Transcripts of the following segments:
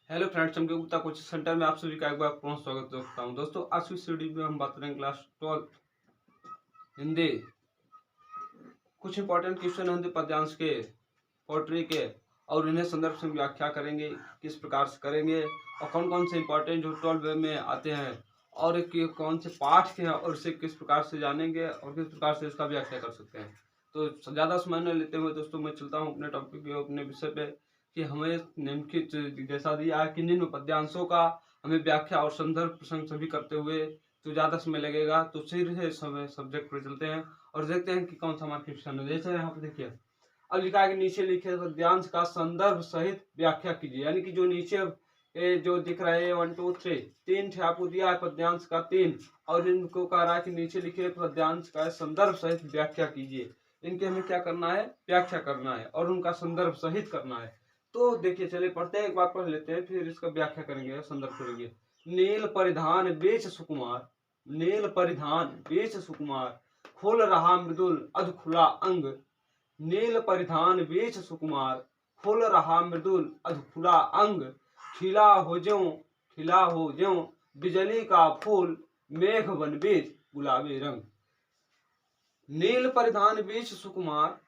Hello friends, चमके Gupta coaching centre में आप सभी का एक बार पुनः स्वागत करता हूं। दोस्तों, आज की इस वीडियो में हम बात करेंगे क्लास 12 हिंदी। कुछ इंपॉर्टेंट क्वेश्चन हिंदी पद्यांश के, पोएट्री के, और इन्हें संदर्भ से व्याख्या करेंगे, किस प्रकार से करेंगे और कौन कौन से इंपॉर्टेंट जो 12 में आते हैं और कौन से पाठ के हैं और इसे किस प्रकार से जानेंगे और किस प्रकार से इसका व्याख्या कर सकते हैं। तो ज़्यादा समय न लेते हुए दोस्तों मैं चलता हूँ अपने टॉपिक पे, अपने विषय पे कि हमें निम्नलिखित जैसा दिया है कि निम्न पद्यांशों का हमें व्याख्या और संदर्भ प्रसंग सभी करते हुए तो ज़्यादा समय लगेगा। तो सीधे समय सब्जेक्ट पर चलते हैं और देखते हैं कि कौन सा हमारा क्वेश्चन है। जैसे यहाँ पे देखिए, अब लिखा है कि नीचे लिखे पद्यांश का संदर्भ सहित व्याख्या कीजिए। यानी कि जो नीचे जो दिख रहे हैं 1 2 3 तीन थे, आपको दिया है पद्यांश का 3 और इनको कह रहा है कि नीचे लिखे पद्यांश का संदर्भ सहित व्याख्या कीजिए। इनके हमें क्या करना है, व्याख्या करना है और उनका संदर्भ सहित करना है। तो देखिए, चलिए पढ़ते हैं, एक बार पढ़ लेते हैं फिर इसका व्याख्या करेंगे, संदर्भ करेंगे। नील परिधान बेच सुकुमार, नील परिधान बेच सुकुमार, खोल रहा मृदुल अध खुला अंग। नील परिधान बेच सुकुमार, खोल रहा मृदुल अध खुला अंग। खिला हो ज्यों बिजली का फूल, मेघ बन बेच गुलाबी रंग। नील परिधान बेच सुकुमार,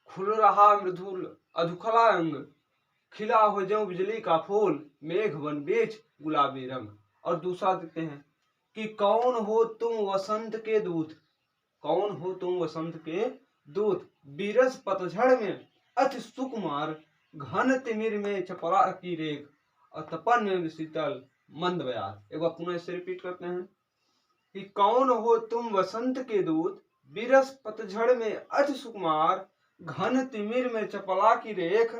खुल रहा मृदुल अधुखला अंग। खिला हो ज्यों बिजली का फूल, मेघ बन बेच गुलाबी रंग। और दूसरा देखते हैं कि कौन हो तुम वसंत के दूत, कौन हो तुम वसंत के दूत, बीरस पतझड़ में अति सुकुमार। घन तिमिर में चपरा की रेख और तपन में शीतल मंद बयार। एक बार पुनः इसे रिपीट करते हैं कि कौन हो तुम वसंत के दूत, बीरस पतझड़ में अति सुकुमार। घन तिमिर में चपला की रेख,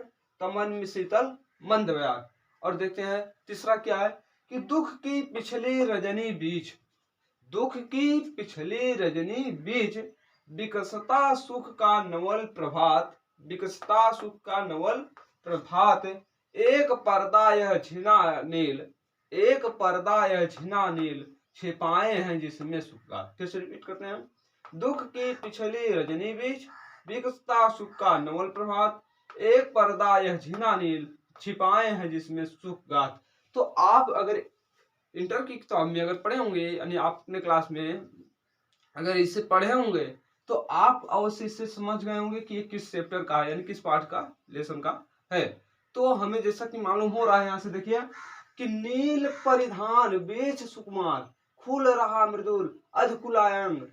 तमन में शीतल मंद बयार। और देखते हैं तीसरा क्या है कि दुख की पिछली रजनी बीच, दुख की पिछली रजनी बीच, विकसता सुख का नवल प्रभात, विकसता सुख का नवल प्रभात। एक पर्दा यह झिना नील, एक पर्दा यह झिना नील, छिपाए हैं जिसमें सुख का। फिर से रिपीट करते हैं। दुख की पिछली रजनी बीच, विकसता सुख का नवल प्रभात, एक पर्दा यह झिना नील, छिपाए हैं जिसमें सुख गात। तो आप अगर इंटर की किताब में अगर पढ़े होंगे, यानी आप अपने क्लास में अगर इसे पढ़े होंगे तो आप अवश्य इससे समझ गए होंगे कि ये किस चैप्टर का है, यानी किस पार्ट का, लेसन का है। तो हमें जैसा कि मालूम हो रहा है, यहाँ से देखिए कि नील परिधान बेच सुकुमार, खुल रहा मृदुल अधकुला अंग।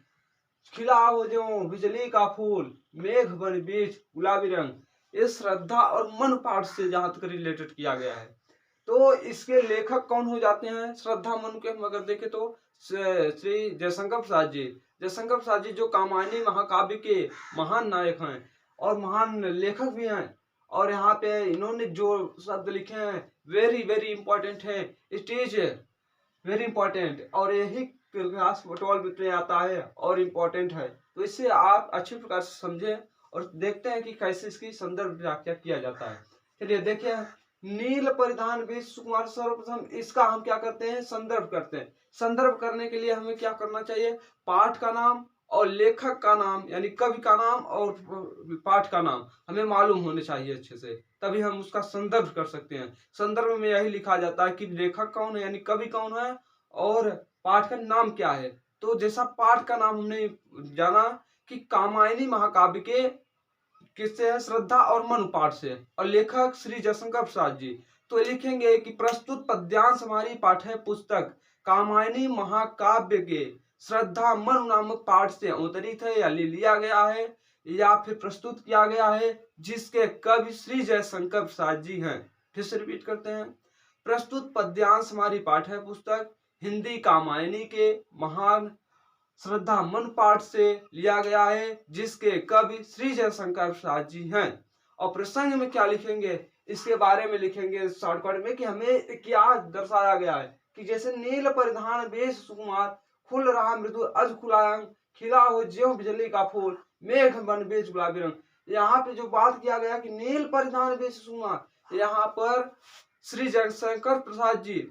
खिला हो ज्यों बिजली का फूल, मेघ बन बेच गुलाबी रंग। इस श्रद्धा और मन पाठ से जहां तक रिलेटेड किया गया है। तो इसके लेखक कौन हो जाते हैं? श्रद्धा मन के हम अगर देखें तो श्री जयशंकर प्रसाद जी, जयशंकर प्रसाद जी जो कामायनी महाकाव्य के महान नायक हैं और महान लेखक भी हैं। और यहाँ पे इन्होंने जो शब्द लिखे हैं वेरी वेरी इंपॉर्टेंट है, इट इज वेरी इंपॉर्टेंट, और यही क्लास 12 में आता है और इम्पोर्टेंट है। तो इससे आप अच्छी प्रकार से समझें और देखते हैं कि कैसे इसकी संदर्भ व्याख्या किया जाता है। चलिए देखिए, नील परिधान बेच सुकुमार, सर्वप्रथम इसका हम क्या करते हैं, संदर्भ करते हैं। संदर्भ करने के लिए हमें क्या करना चाहिए, पाठ का नाम और लेखक का नाम, यानी कवि का नाम और पाठ का नाम हमें मालूम होने चाहिए अच्छे से, तभी हम उसका संदर्भ कर सकते हैं। संदर्भ में यही लिखा जाता है कि लेखक कौन है, यानी कवि कौन है और पाठ का नाम क्या है। तो जैसा पाठ का नाम हमने जाना कि कामायनी महाकाव्य के किससे है, श्रद्धा और मनु पाठ से, और लेखक श्री जयशंकर प्रसाद जी। तो लिखेंगे कि प्रस्तुत पद्यांश हमारी पाठ्य पुस्तक कामायनी महाकाव्य के श्रद्धा मनु नामक पाठ से अवतरित है या ले लिया गया है या फिर प्रस्तुत किया गया है, जिसके कवि श्री जयशंकर प्रसाद जी हैं। फिर से रिपीट करते हैं, प्रस्तुत पद्यांश हमारी पाठ्य पुस्तक हिंदी कामायनी के महान श्रद्धा मन पाठ से लिया गया है, जिसके कवि श्री जयशंकर प्रसाद जी हैं। और प्रसंग में क्या लिखेंगे, इसके बारे में लिखेंगे शॉर्टकट में कि हमें क्या दर्शाया गया है कि जैसे नील परिधान बेश सुकुमार, खुल रहा मृदु अध खुला अंग, खिला हो ज्यों बिजली का फूल, मेघ बन बेच गुलाबी रंग। यहाँ पे जो बात किया गया कि नील परिधान बेश सुकुमार, यहाँ पर श्री जयशंकर प्रसाद जी,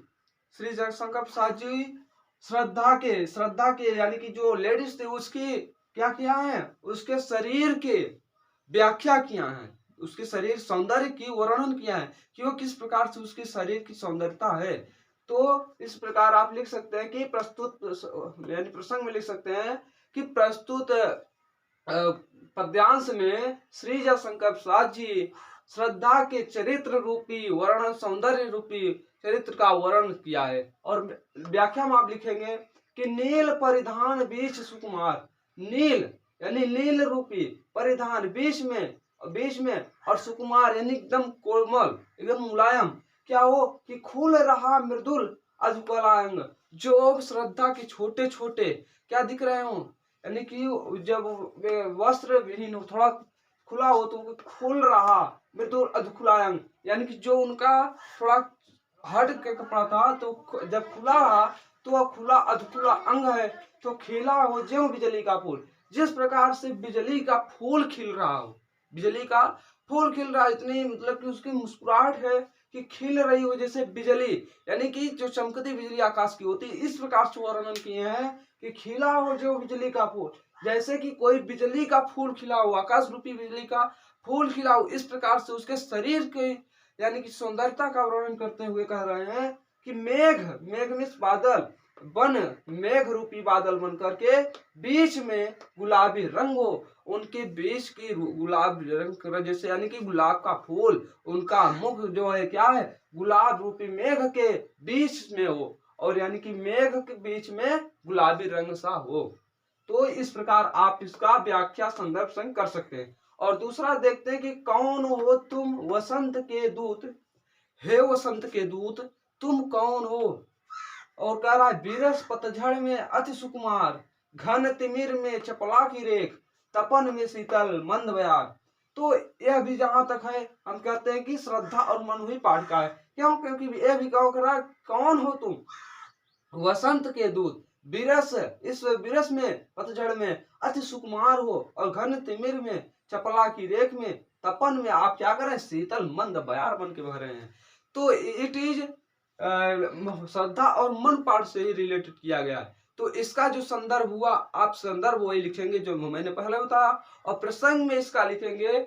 श्री जयशंकर प्रसाद जी श्रद्धा के यानी कि जो लेडीज थे उसकी क्या किया है, उसके शरीर के व्याख्या किया है। उसके शरीर सौंदर्य की वर्णन किया है कि वो किस प्रकार से उसके शरीर की सौंदर्यता है। तो इस प्रकार आप लिख सकते हैं कि प्रस्तुत यानी प्रसंग में लिख सकते हैं कि प्रस्तुत पद्यांश में श्री जयशंकर प्रसाद जी श्रद्धा के चरित्र रूपी वर्णन, सौंदर्य रूपी चरित्र का वर्णन किया है। और व्याख्या में आप लिखेंगे कि नील परिधान बीच सुकुमार, नील यानी नील रूपी परिधान बीच में और सुकुमार यानी एकदम कोमल, एकदम मुलायम, क्या हो कि खुल रहा मृदुल अधुकलांग, जो श्रद्धा के छोटे छोटे क्या दिख रहे हो, यानी कि जब वे वस्त्र विहीन हो, थोड़ा खुला हो तो खुल रहा मृदुल अधुकलांग, यानी कि जो उनका थोड़ा हट के कपड़ा था तो जब खुला रहा तो वह खुला अधकुला अंग है, तो खिला हो ज्यों बिजली का फूल, जिस प्रकार से बिजली का फूल खिल रहा हो, बिजली का फूल खिल रहा है, इतनी मतलब कि उसकी मुस्कुराहट है कि खिल रही हो जैसे बिजली, यानी कि जो चमकती बिजली आकाश की होती है, इस प्रकार से वर्णन किए हैं कि खिला हो जो बिजली का फूल, जैसे कि कोई बिजली का फूल खिला हो, आकाश रूपी बिजली का फूल खिला हो, इस प्रकार से उसके शरीर के यानी कि सौंदर्यता का वर्णन करते हुए कह रहे हैं कि मेघ, मेघ में बादल बन, मेघ रूपी बादल बन करके बीच में गुलाबी रंग हो, उनके बीच की गुलाब रंग जैसे यानी कि गुलाब का फूल, उनका मुख जो है क्या है, गुलाब रूपी मेघ के बीच में हो, और यानी कि मेघ के बीच में गुलाबी रंग सा हो। तो इस प्रकार आप इसका व्याख्या संदर्भ संग कर सकते हैं। और दूसरा देखते हैं कि कौन हो तुम वसंत के दूत, हे वसंत के दूत तुम कौन हो, और कह रहा है बीरस पतझड़ में अति सुकुमार, घन तिमिर में चपला की रेख, तपन में शीतल मंद बयार। तो यह भी जहां तक है हम कहते हैं कि श्रद्धा और मन हुई पाठ का है। क्यों? क्योंकि यह भी कह रहा है कौन हो तुम वसंत के दूत, बिरस, इस बिरस में पतझड़ में अति सुकुमार हो, और घन तिमिर में चपला की रेख में तपन में आप क्या करें, शीतल मंद बयार बन के बह रहे हैं। तो इट इज श्रद्धा और मन पाठ से ही रिलेटेड किया गया है। तो इसका जो संदर्भ हुआ, आप संदर्भ वही लिखेंगे जो मैंने पहले बताया, और प्रसंग में इसका लिखेंगे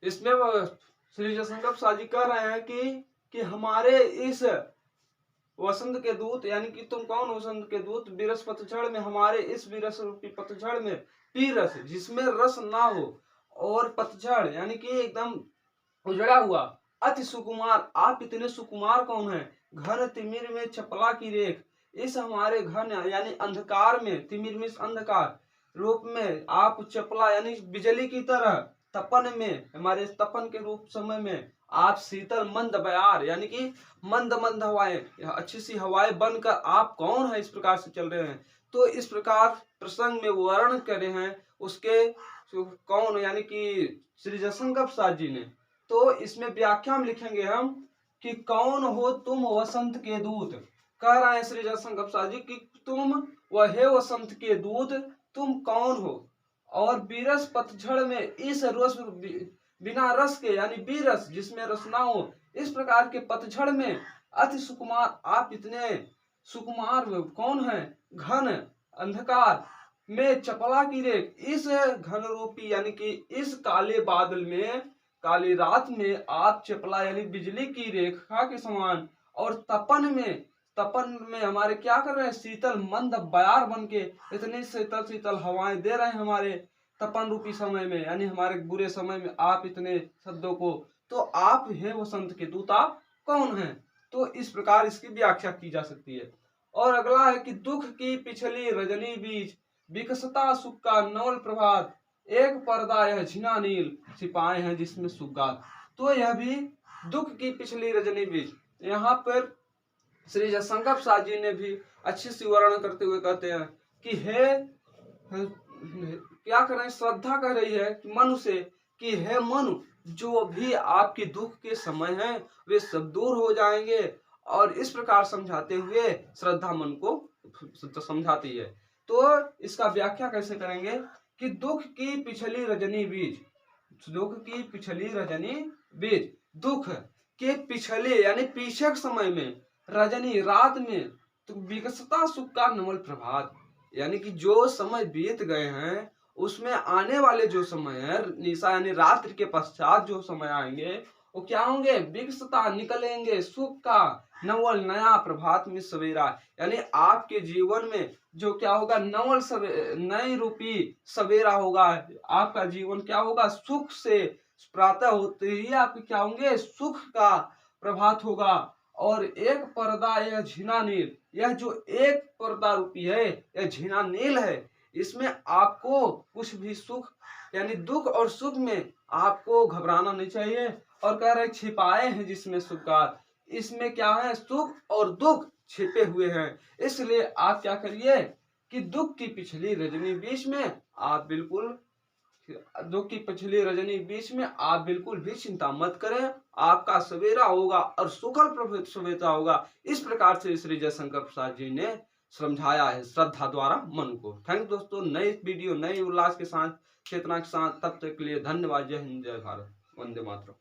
इसमें श्री जयशंकर प्रसाद जी कह रहे हैं कि हमारे इस वसंत के दूत, यानी कि तुम कौन वसंत के दूत, बीरस पतझड़ में, हमारे इस बीरस रूपी पतझड़ में, पीरस जिसमें रस ना हो, और पतझड़ यानी कि एकदम उजड़ा हुआ, अति सुकुमार, आप इतने सुकुमार कौन है, घन तिमिर में चपला की रेख, इस हमारे घन यानी अंधकार में, तिमिर में अंधकार रूप में आप चपला यानी बिजली की तरह, तपन में हमारे तपन के रूप समय में आप शीतल मंद बयार, यानी कि मंद मंद हवाएं, अच्छी सी हवाएं बनकर आप कौन है इस प्रकार से चल रहे हैं। तो इस प्रकार प्रसंग में वर्णन कर रहे हैं उसके कौन, यानी कि श्री जयशंकर प्रसाद जी ने। तो इसमें व्याख्या में लिखेंगे हम कि कौन हो तुम वसंत के दूत, कह रहे हैं श्री जयशंकर प्रसाद जी कि तुम वह वसंत के दूत, तुम कौन हो, और बीरस पतझड़ में इस रस बिना रस के, यानी बीरस जिसमें रस ना हो, इस प्रकार के पतझड़ में अति सुकुमार, आप इतने सुकुमार कौन है, घन अंधकार में चपला की रेख, इस घन रूपी यानी कि इस काले बादल में, काली रात में आप चपला यानी बिजली की रेखा के समान, और तपन में हमारे क्या कर रहे हैं, शीतल मंद बयार बन के इतनी शीतल शीतल हवाएं दे रहे हैं हमारे तपन रूपी समय में, यानी हमारे बुरे समय में आप इतने शब्दों को, तो आप हे वसंत के दूत आप कौन हैं। तो इस प्रकार इसकी व्याख्या की जा सकती है। और अगला है कि दुख की पिछली रजनी बीच, विकसता सुख का नवल प्रभात, एक पर्दा यह झिना नील, सिपाहे हैं जिसमें सुगात। तो यह भी दुख की पिछली रजनी बीच, यहाँ पर श्री जयशंकर प्रसाद जी ने भी अच्छी सी वर्णन करते हुए कहते हैं कि हे क्या कर रहे हैं, श्रद्धा कह रही है कि मनु से कि हे मनु, जो भी आपके दुख के समय हैं वे सब दूर हो जाएंगे। और इस प्रकार समझाते हुए श्रद्धा मन को समझाती है। तो इसका व्याख्या कैसे करेंगे कि दुख की पिछली रजनी बीज, दुख की पिछली रजनी बीज, दुख के पिछले यानी पीछे के समय में, रजनी रात में, तो विकसता सुख का नवल प्रभात, यानी कि जो समय बीत गए हैं उसमें आने वाले जो समय है निशा यानी रात्रि के पश्चात जो समय आएंगे वो क्या होंगे, विकसता निकलेंगे सुख का नवल नया प्रभात में सवेरा, यानी आपके जीवन में जो क्या होगा, नवल नई रूपी सवेरा होगा। आपका जीवन क्या होगा, सुख से प्रातः होते ही आपके क्या होंगे, सुख का प्रभात होगा। और एक पर्दा यह झीना नील, यह जो एक पर्दा रूपी है यह झीना नील है, इसमें आपको कुछ भी सुख यानी दुख और सुख में आपको घबराना नहीं चाहिए। और कह रहे छिपाए हैं जिसमें सुख का, इसमें क्या है, सुख और दुख छिपे हुए हैं। इसलिए आप क्या करिए कि दुख की पिछली रजनी बीच में आप बिल्कुल, दुख की पिछली रजनी बीच में आप बिल्कुल भी चिंता मत करें, आपका सवेरा होगा और सुखल प्रभात सवेरा होगा। इस प्रकार से श्री जयशंकर प्रसाद जी ने समझाया है श्रद्धा द्वारा मन को। थैंक दोस्तों, नई वीडियो नई उल्लास के साथ, चेतना के साथ, तब तक के लिए धन्यवाद। जय हिंद, जय भारत, वंदे मातरम।